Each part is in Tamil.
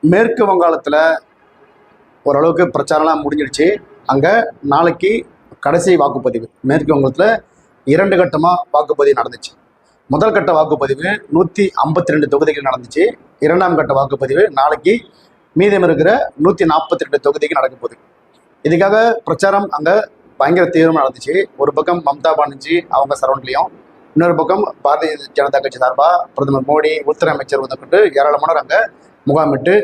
மேற்கு வங்காளத்தில் ஓரளவுக்கு பிரச்சாரம்லாம் முடிஞ்சிடுச்சு. அங்கே நாளைக்கு கடைசி வாக்குப்பதிவு. மேற்கு வங்கத்தில் 2 கட்டமாக வாக்குப்பதிவு நடந்துச்சு. முதல் கட்ட வாக்குப்பதிவு 152 தொகுதிகள் நடந்துச்சு. 2ஆம் கட்ட வாக்குப்பதிவு நாளைக்கு மீதம் இருக்கிற 142 தொகுதிக்கு நடக்க போகுது. இதுக்காக பிரச்சாரம் அங்கே பயங்கர தீவிரமாக நடந்துச்சு. ஒரு பக்கம் மம்தா பானர்ஜி அவங்க சரௌண்ட்லையும், இன்னொரு பக்கம் பாரதிய ஜனதா கட்சி சார்பாக பிரதமர் மோடி, உள்துறை அமைச்சர் வந்துக்கிட்டு ஏராளமானவர் அங்கே முகாமிட்டு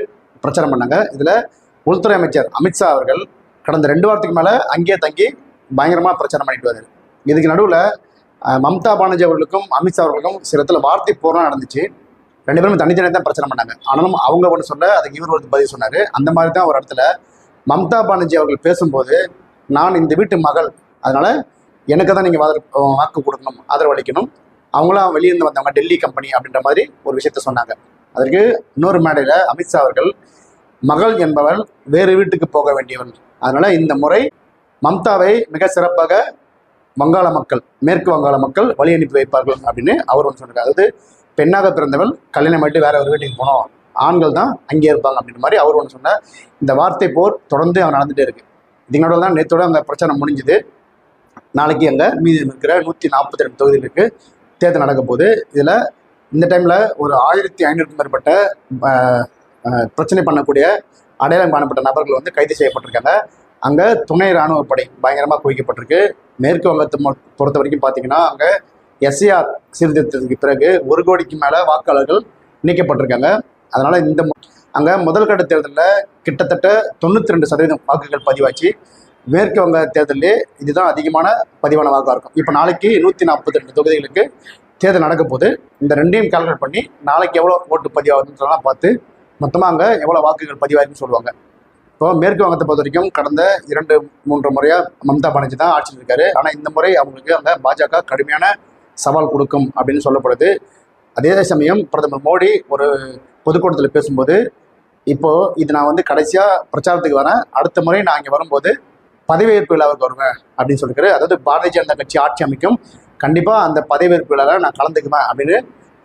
பிரச்சாரம் பண்ணாங்க. இதில் உள்துறை அமைச்சர் அமித்ஷா அவர்கள் கடந்த 2 வாரத்துக்கு மேலே அங்கேயே தங்கி பயங்கரமாக பிரச்சாரம் பண்ணிட்டு வராரு. இதுக்கு நடுவில் மம்தா பானர்ஜி அவர்களுக்கும் அமித்ஷா அவர்களுக்கும் சில இடத்துல வார்த்தை போராட்டம் நடந்துச்சு. 2 பேரும் தனித்தனியாக தான் பிரச்சாரம் பண்ணாங்க. ஆனாலும் அவங்க ஒன்று சொல்ல அதுக்கு இவர் ஒரு பதில் சொன்னார். அந்த மாதிரி தான் ஒரு இடத்துல மம்தா பானர்ஜி அவர்கள் பேசும்போது, நான் இந்த வீட்டு மகள், அதனால் எனக்கு தான் நீங்கள் வாக்கு கொடுக்கணும், ஆதரவு அளிக்கணும், அவங்களாம் வெளியிருந்து வந்தவங்க, டெல்லி கம்பெனி அப்படின்ற மாதிரி ஒரு விஷயத்த சொன்னாங்க. அதற்கு இன்னொரு மேடையில் அமித்ஷா அவர்கள், மகள் என்பவள் வேறு வீட்டுக்கு போக வேண்டியவன், அதனால் இந்த முறை மம்தாவை மிக சிறப்பாக வங்காள மக்கள், மேற்கு வங்காள மக்கள் வழி அனுப்பி வைப்பார்கள் அப்படின்னு அவர் ஒன்று சொன்னார். அதாவது பெண்ணாக பிறந்தவள் கல்யாணம் பண்ணிட்டு வேற ஒரு வீட்டுக்கு போனோம், ஆண்கள் தான் அங்கே இருப்பாங்க அப்படின்ற மாதிரி அவர் ஒன்று சொன்னார். இந்த வார்த்தை போர் தொடர்ந்து அவன் நடந்துகிட்டே இருக்கு. இதனோட தான் நேற்றோட அந்த பிரச்சனை முடிஞ்சுது. நாளைக்கு அங்கே மீதி இருக்கிற 142 தொகுதிகளுக்கு தேர்தல் நடக்க போகுது. இதில் இந்த டைமில் ஒரு 1500க்கும் மேற்பட்ட பிரச்சனை பண்ணக்கூடிய அடையாளம் காணப்பட்ட நபர்கள் வந்து கைது செய்யப்பட்டிருக்காங்க. அங்கே துணை இராணுவ படை பயங்கரமாக குவிக்கப்பட்டிருக்கு. மேற்கு வங்கத்தை பொறுத்த வரைக்கும் பார்த்தீங்கன்னா அங்கே எஸ்ஏஆர் சீர்திருத்தத்துக்கு பிறகு 1 கோடிக்கு மேலே வாக்காளர்கள் நீக்கப்பட்டிருக்காங்க. அதனால் அங்கே முதல் கட்ட தேர்தலில் கிட்டத்தட்ட 92% வாக்குகள் பதிவாச்சு. மேற்கு வங்க தேர்தலே இதுதான் அதிகமான பதிவான வாக்காக இருக்கும். இப்போ நாளைக்கு 142 தொகுதிகளுக்கு தேர்தல் நடக்க போது. இந்த 2ஐயும் கால்குலேட் பண்ணி நாளைக்கு எவ்வளோ ஓட்டு பதிவாகுதுன்றலாம் பார்த்து மொத்தமாக அங்கே எவ்வளோ வாக்குகள் பதிவாயிருக்குன்னு சொல்லுவாங்க. இப்போ மேற்கு வங்கத்தை பொறுத்த வரைக்கும் கடந்த 2-3 முறையாக மம்தா பானர்ஜி தான் ஆட்சியில் இருக்காரு. ஆனால் இந்த முறை அவங்களுக்கு அங்கே பாஜக கடுமையான சவால் கொடுக்கும் அப்படின்னு சொல்லப்படுது. அதே சமயம் பிரதமர் மோடி ஒரு பொதுக்கூட்டத்தில் பேசும்போது, இப்போது இது நான் வந்து கடைசியாக பிரச்சாரத்துக்கு வரேன், அடுத்த முறை நான் இங்கே வரும்போது பதவியேற்பு விழாவுக்கு வருவேன் அப்படின்னு சொல்லியிருக்காரு. அதாவது பாரதிய ஜனதா கட்சி ஆட்சி அமைக்கும், கண்டிப்பாக அந்த பதவியேற்பு விழாவில் நான் கலந்துக்குவேன் அப்படின்னு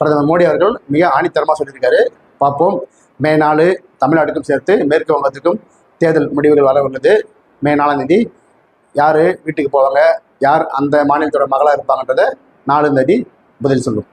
பிரதமர் மோடி அவர்கள் மிக ஆணித்தரமாக சொல்லியிருக்காரு. பார்ப்போம். மே 4 தமிழ்நாட்டுக்கும் சேர்த்து மேற்கு வங்கத்துக்கும் தேர்தல் முடிவுகள் வர உள்ளது. மே 4ஆம் தேதி யார் வீட்டுக்கு போவாங்க, யார் அந்த மாநிலத்தோட மகளாக இருப்பாங்கன்றதை 4ஆம் தேதி பதில் சொல்லும்.